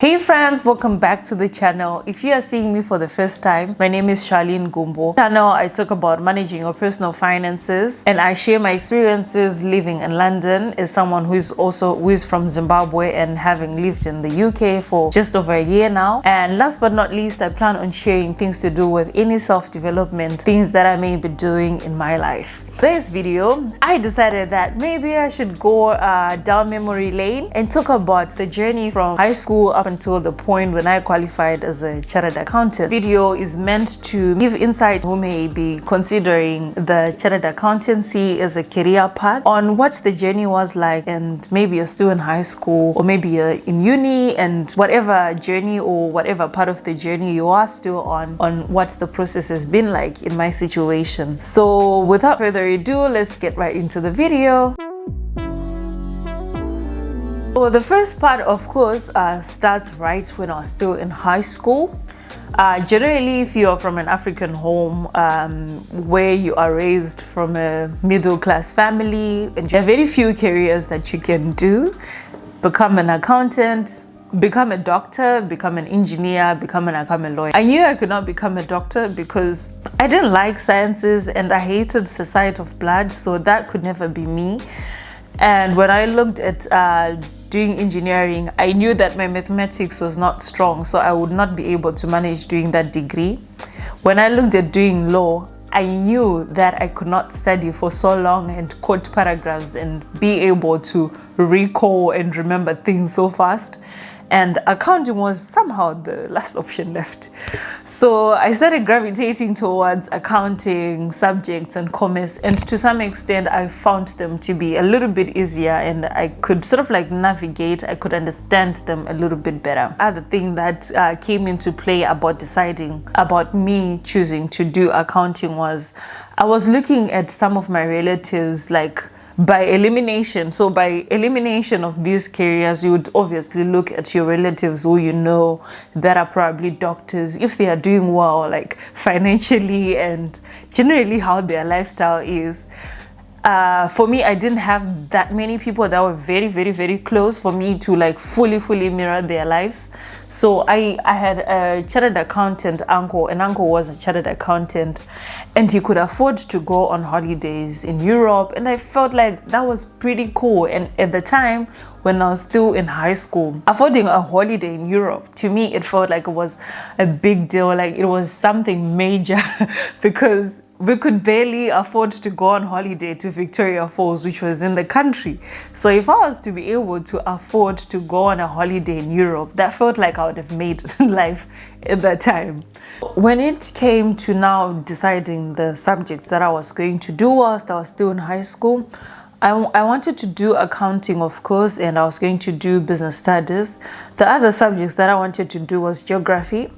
Hey friends, welcome back to the channel. If you are seeing me for the first time, my name is Sharlene Gumbo. Channel I talk about managing your personal finances and I share my experiences living in London as someone who is from Zimbabwe and having lived in the UK for just over a year now. And last but not least, I plan on sharing things to do with any self-development, things that I may be doing in my life. Today's video, I decided that maybe I should go down memory lane and talk about the journey from high school up until the point when I qualified as a chartered accountant. The video is meant to give insight who may be considering the chartered accountancy as a career path on what the journey was like, and maybe you're still in high school or maybe you're in uni, and whatever journey or whatever part of the journey you are still on what the process has been like in my situation. So without further ado, let's get right into the video. So the first part, of course, starts right when I was still in high school. Generally, if you are from an African home where you are raised from a middle-class family, and there are very few careers that you can do: become an accountant, become a doctor, become an engineer, become a lawyer. I knew I could not become a doctor because I didn't like sciences and I hated the sight of blood, so that could never be me. And when I looked at doing engineering, I knew that my mathematics was not strong, so I would not be able to manage doing that degree. When I looked at doing law, I knew that I could not study for so long and quote paragraphs and be able to recall and remember things so fast. And accounting was somehow the last option left. So I started gravitating towards accounting subjects and commerce, and to some extent I found them to be a little bit easier and I could sort of like navigate, I could understand them a little bit better. Other thing that came into play about deciding about me choosing to do accounting was I was looking at some of my relatives, like by elimination. So by elimination of these careers, you would obviously look at your relatives who you know that are probably doctors, if they are doing well, like financially and generally how their lifestyle is. For me, I didn't have that many people that were very, very, very close for me to like fully mirror their lives. So I had a chartered accountant uncle, and uncle was a chartered accountant, and he could afford to go on holidays in Europe, and I felt like that was pretty cool. And at the time when I was still in high school, affording a holiday in Europe, to me it felt like it was a big deal, like it was something major because we could barely afford to go on holiday to Victoria Falls, which was in the country. So if I was to be able to afford to go on a holiday in Europe, that felt like I would have made life at that time. When it came to now deciding the subjects that I was going to do whilst I was still in high school, I wanted to do accounting, of course, and I was going to do business studies. The other subjects that I wanted to do was geography.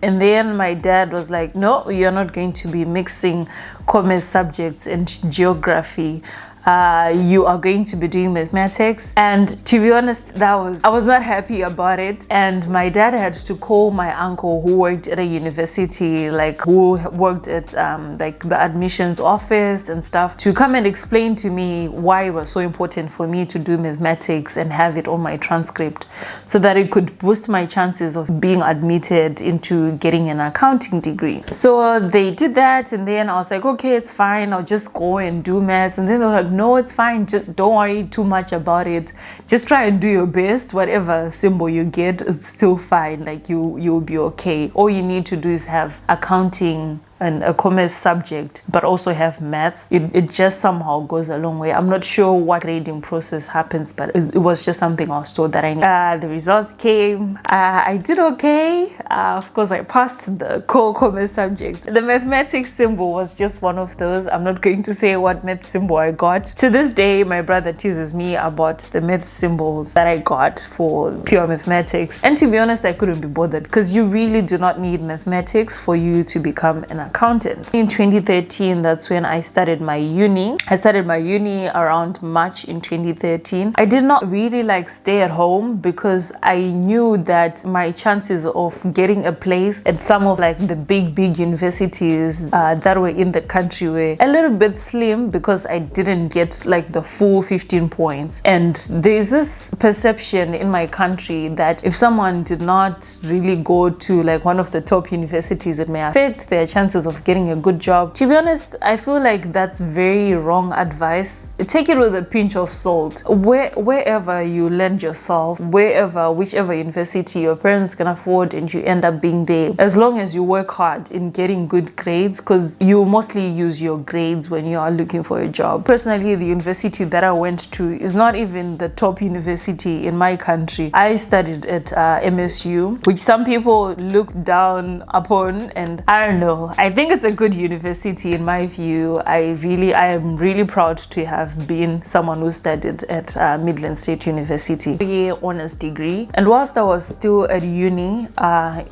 And then my dad was like, no, you're not going to be mixing commerce subjects and geography. You are going to be doing mathematics. And to be honest, I was not happy about it. And my dad had to call my uncle who worked at a university, like who worked at like the admissions office and stuff, to come and explain to me why it was so important for me to do mathematics and have it on my transcript so that it could boost my chances of being admitted into getting an accounting degree. So they did that, and then I was like, okay, it's fine, I'll just go and do maths. And then they were like, no, it's fine, just don't worry too much about it, just try and do your best. Whatever symbol you get, it's still fine, like you'll be okay. All you need to do is have accounting and a commerce subject, but also have maths. It just somehow goes a long way. I'm not sure what grading process happens, but it was just something I was told that I need. The results came. I did okay. Of course, I passed the core commerce subject. The mathematics symbol was just one of those. I'm not going to say what math symbol I got. To this day, my brother teases me about the math symbols that I got for pure mathematics. And to be honest, I couldn't be bothered because you really do not need mathematics for you to become an accountant. In 2013, that's when I started my uni. I started my uni around March in 2013. I did not really like stay at home because I knew that my chances of getting a place at some of like the big universities that were in the country were a little bit slim because I didn't get like the full 15 points. And there's this perception in my country that if someone did not really go to like one of the top universities, it may affect their chances of getting a good job. To be honest, I feel like that's very wrong advice. Take it with a pinch of salt. Wherever you land yourself, whichever university your parents can afford and you end up being there, as long as you work hard in getting good grades, because you mostly use your grades when you are looking for a job. Personally, the university that I went to is not even the top university in my country. I studied at MSU, which some people look down upon, and I don't know. I think it's a good university in my view. I am really proud to have been someone who studied at Midland State University, a honors degree. And whilst I was still at uni,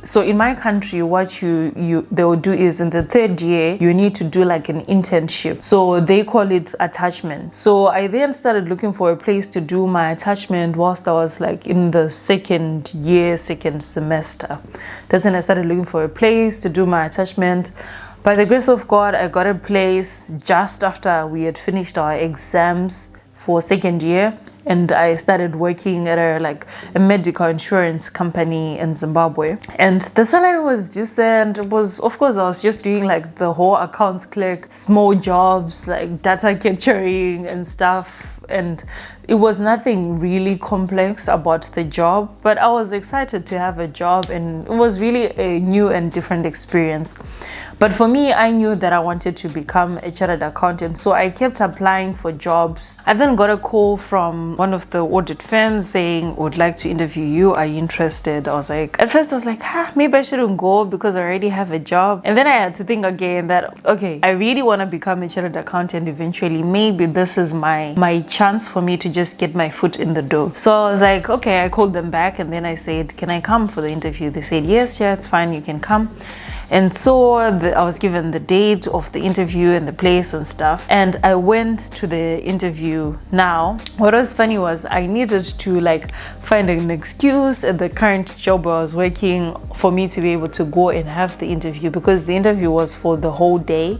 so in my country, what they will do is in the third year you need to do like an internship. So they call it attachment. So I then started looking for a place to do my attachment whilst I was like in the second semester. That's when I started looking for a place to do my attachment. By the grace of God, I got a place just after we had finished our exams for second year, and I started working at a medical insurance company in Zimbabwe. And the salary was decent. It was, of course, I was just doing like the whole accounts clerk, small jobs like data capturing and stuff, and it was nothing really complex about the job, but I was excited to have a job, and it was really a new and different experience. But for me, I knew that I wanted to become a chartered accountant, so I kept applying for jobs. I then got a call from one of the audit firms saying, would like to interview you, are you interested? I was like, at first I was like, maybe I shouldn't go because I already have a job. And then I had to think again that, okay, I really want to become a chartered accountant eventually. Maybe this is my chance for me to just get my foot in the door. So I was like, okay, I called them back and then I said, can I come for the interview? They said, yes, yeah, it's fine, you can come. And so I was given the date of the interview and the place and stuff, and I went to the interview. Now what was funny was I needed to like find an excuse at the current job where I was working for me to be able to go and have the interview, because the interview was for the whole day.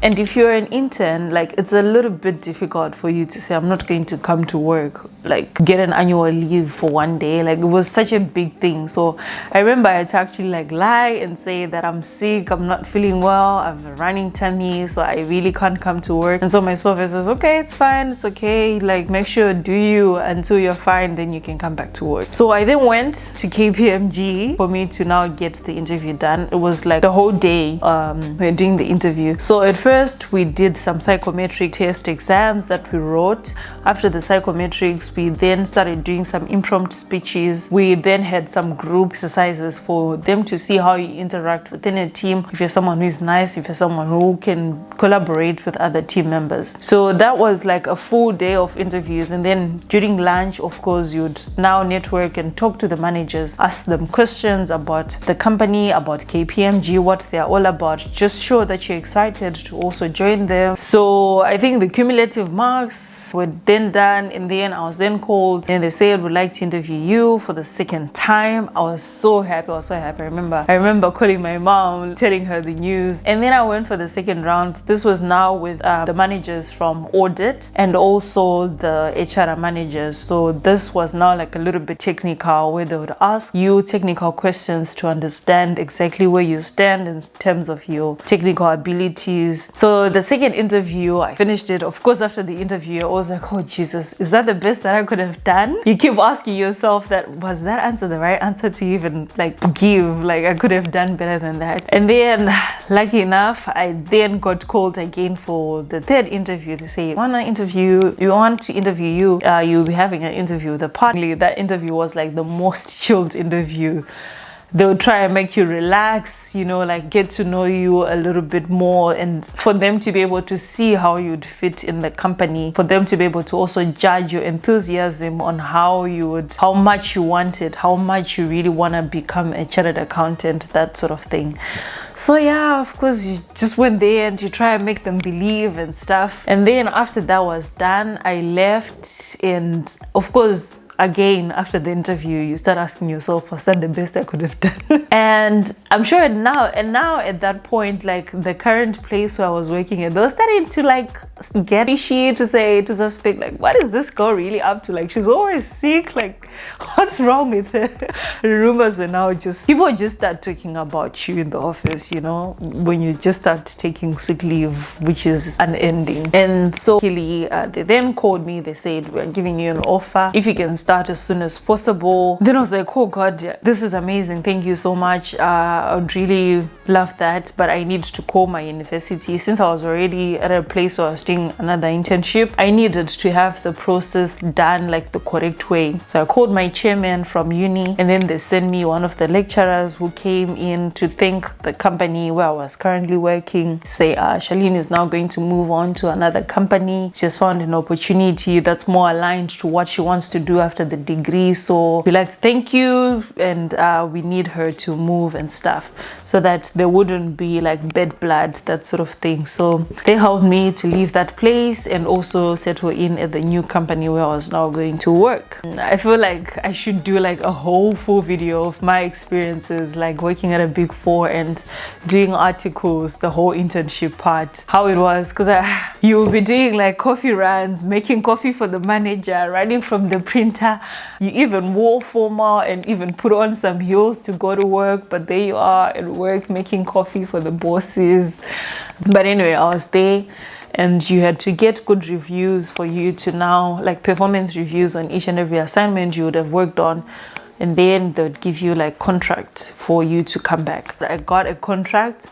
And if you're an intern, like it's a little bit difficult for you to say, I'm not going to come to work, like get an annual leave for one day. Like it was such a big thing. So I remember I had to actually like lie and say that I'm sick, I'm not feeling well, I have a running tummy, so I really can't come to work. And so my supervisor says, okay, it's fine, it's okay. Like make sure do you until you're fine, then you can come back to work. So I then went to KPMG for me to now get the interview done. It was like the whole day we're doing the interview. So at first we did some psychometric test exams that we wrote. After the psychometrics, we then started doing some impromptu speeches. We then had some group exercises for them to see how you interact within a team, if you're someone who is nice, if you're someone who can collaborate with other team members. So that was like a full day of interviews. And then during lunch, of course, you'd now network and talk to the managers, ask them questions about the company, about KPMG, what they're all about. Just show that you're excited to also join them. So I think the cumulative marks were then done. In the end, I was then called and they said, we'd like to interview you for the second time. I was so happy. I remember calling my mom, telling her the news. And then I went for the second round. This was now with the managers from audit and also the HR managers. So this was now like a little bit technical, where they would ask you technical questions to understand exactly where you stand in terms of your technical abilities. So the second interview, I finished it. Of course, after the interview, I was like, oh Jesus, is that the best that I could have done? You keep asking yourself that, was that answer the right answer to even like give? Like I could have done better than that. And then lucky enough, I then got called again for the third interview. They say, want to interview you, you'll be having an interview with the partner. That interview was like the most chilled interview they'll try and make you relax, you know, like get to know you a little bit more, and for them to be able to see how you'd fit in the company, for them to be able to also judge your enthusiasm on how much you want it, how much you really want to become a chartered accountant, that sort of thing. So yeah, of course, you just went there and you try and make them believe and stuff. And then after that was done, I left, and of course, again, after the interview, you start asking yourself, was that the best I could have done? And I'm sure now at that point, like the current place where I was working at, they were starting to like get fishy, to suspect, like, what is this girl really up to? Like, she's always sick, like, what's wrong with her? The rumors were now people just start talking about you in the office, you know, when you just start taking sick leave, which is unending. And so they then called me, they said, we're giving you an offer if you can start as soon as possible. Then I was like, oh god, this is amazing, thank you so much. I would really love that, but I need to call my university. Since I was already at a place where I was doing another internship, I needed to have the process done like the correct way. So I called my chairman from uni, and then they sent me one of the lecturers who came in to thank the company where I was currently working, say Sharlene is now going to move on to another company. She has found an opportunity that's more aligned to what she wants to do after the degree, so we like to thank you, and we need her to move and stuff, so that there wouldn't be like bad blood, that sort of thing. So they helped me to leave that place and also settle in at the new company where I was now going to work. I feel like I should do like a whole full video of my experiences, like working at a Big Four and doing articles, the whole internship part, how it was, because you will be doing like coffee runs, making coffee for the manager, writing from the printer. You even wore formal and even put on some heels to go to work, but there you are at work making coffee for the bosses. But anyway, I was there, and you had to get good reviews for you to now, like performance reviews on each and every assignment you would have worked on, and then they would give you like contract for you to come back. I got a contract,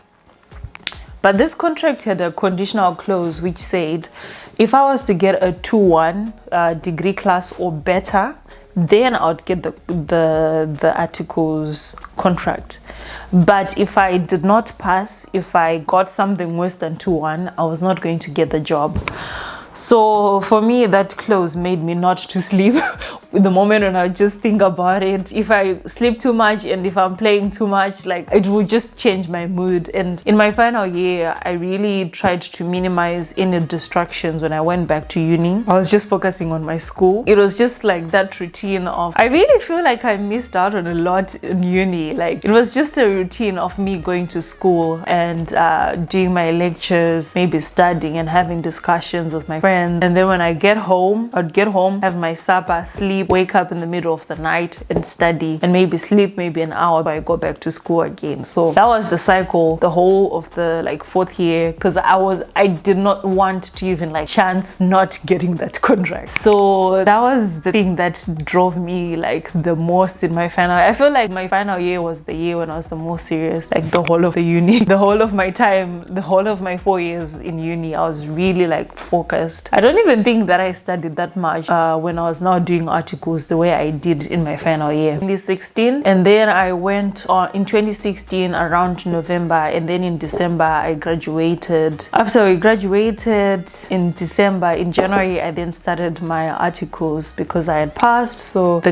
but this contract had a conditional clause which said if I was to get a 2-1 degree class or better, then I would get the articles contract. But if I did not pass, if I got something worse than 2-1, I was not going to get the job. So for me, that clause made me not to sleep the moment when I just think about it. If I sleep too much and if I'm playing too much, like it would just change my mood. And in my final year, I really tried to minimize any distractions when I went back to uni. I was just focusing on my school. It was just like that routine of, I really feel like I missed out on a lot in uni. Like it was just a routine of me going to school and doing my lectures, maybe studying and having discussions with my friends. And then when I get home, I'd get home, have my supper, sleep, wake up in the middle of the night and study, and maybe sleep maybe an hour before I go back to school again. So that was the cycle the whole of the like 4th year, because I did not want to even like chance not getting that contract. So that was the thing that drove me like the most in my final. I feel like my final year was the year when I was the most serious, like the whole of the uni, the whole of my time, the whole of my 4 years in uni, I was really like focused. I don't even think that I studied that much when I was now doing articles the way I did in my final year. 2016, and then I went on in 2016 around November, and then in December I graduated. After we graduated in December, in January I then started my articles because I had passed, so the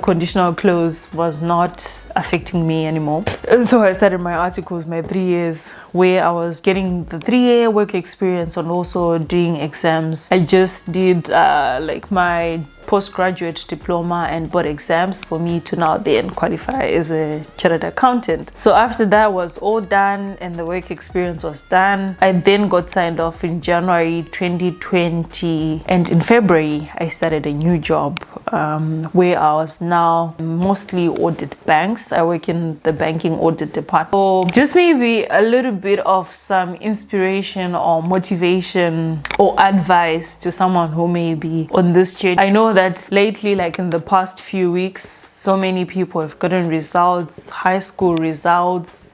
conditional clause was not affecting me anymore. And so I started my articles, my 3 years, where I was getting the 3-year work experience and also doing exams. I just did like my postgraduate diploma and board exams for me to now then qualify as a chartered accountant. So after that was all done and the work experience was done, I then got signed off in January 2020, and in February I started a new job where I was now mostly audit banks. I work in the banking audit department. So just maybe a little bit of some inspiration or motivation or advice to someone who may be on this journey. I know that lately, like in the past few weeks, so many people have gotten results, high school results.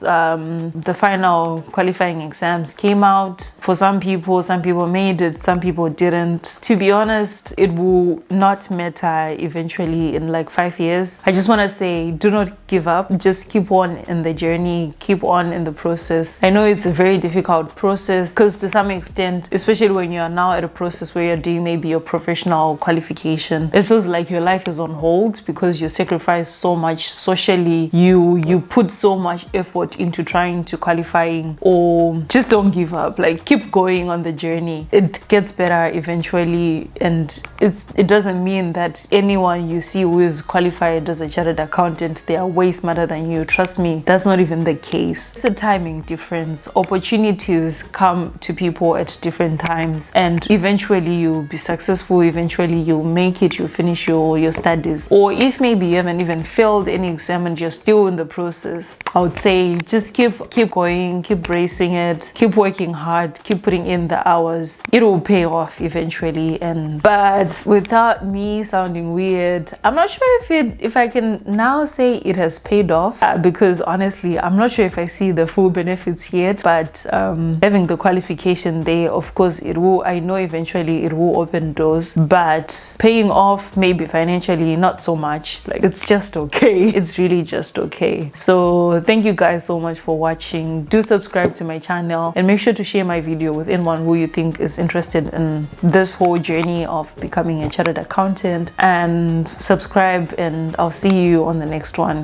The final qualifying exams came out. For some people made it, some people didn't. To be honest, it will not matter eventually in like 5 years. I just want to say, do not give up. Just keep on in the journey, keep on in the process. I know it's a very difficult process because to some extent, especially when you are now at a process where you're doing maybe your professional qualification, it feels like your life is on hold because you sacrifice so much socially. You put so much effort into trying to qualifying, or just don't give up. Like, keep going on the journey. It gets better eventually, and it doesn't mean that anyone you see who is qualified as a chartered accountant, they are way smarter than you. Trust me, that's not even the case. It's a timing difference. Opportunities come to people at different times, and eventually you'll be successful. Eventually you'll make it, you'll finish your studies. Or if maybe you haven't even failed any exam and you're still in the process, I would say just keep going, keep bracing it, keep working hard, keep putting in the hours. It will pay off eventually. But without me sounding weird, I'm not sure if I can now say it has paid off, because honestly I'm not sure if I see the full benefits yet. But having the qualification there, of course it will, I know eventually it will open doors, but paying off maybe financially not so much. Like, it's just okay. It's really just okay. So thank you guys so much for watching. Do subscribe to my channel and make sure to share my video with anyone who you think is interested in this whole journey of becoming a chartered accountant, and subscribe, and I'll see you on the next one.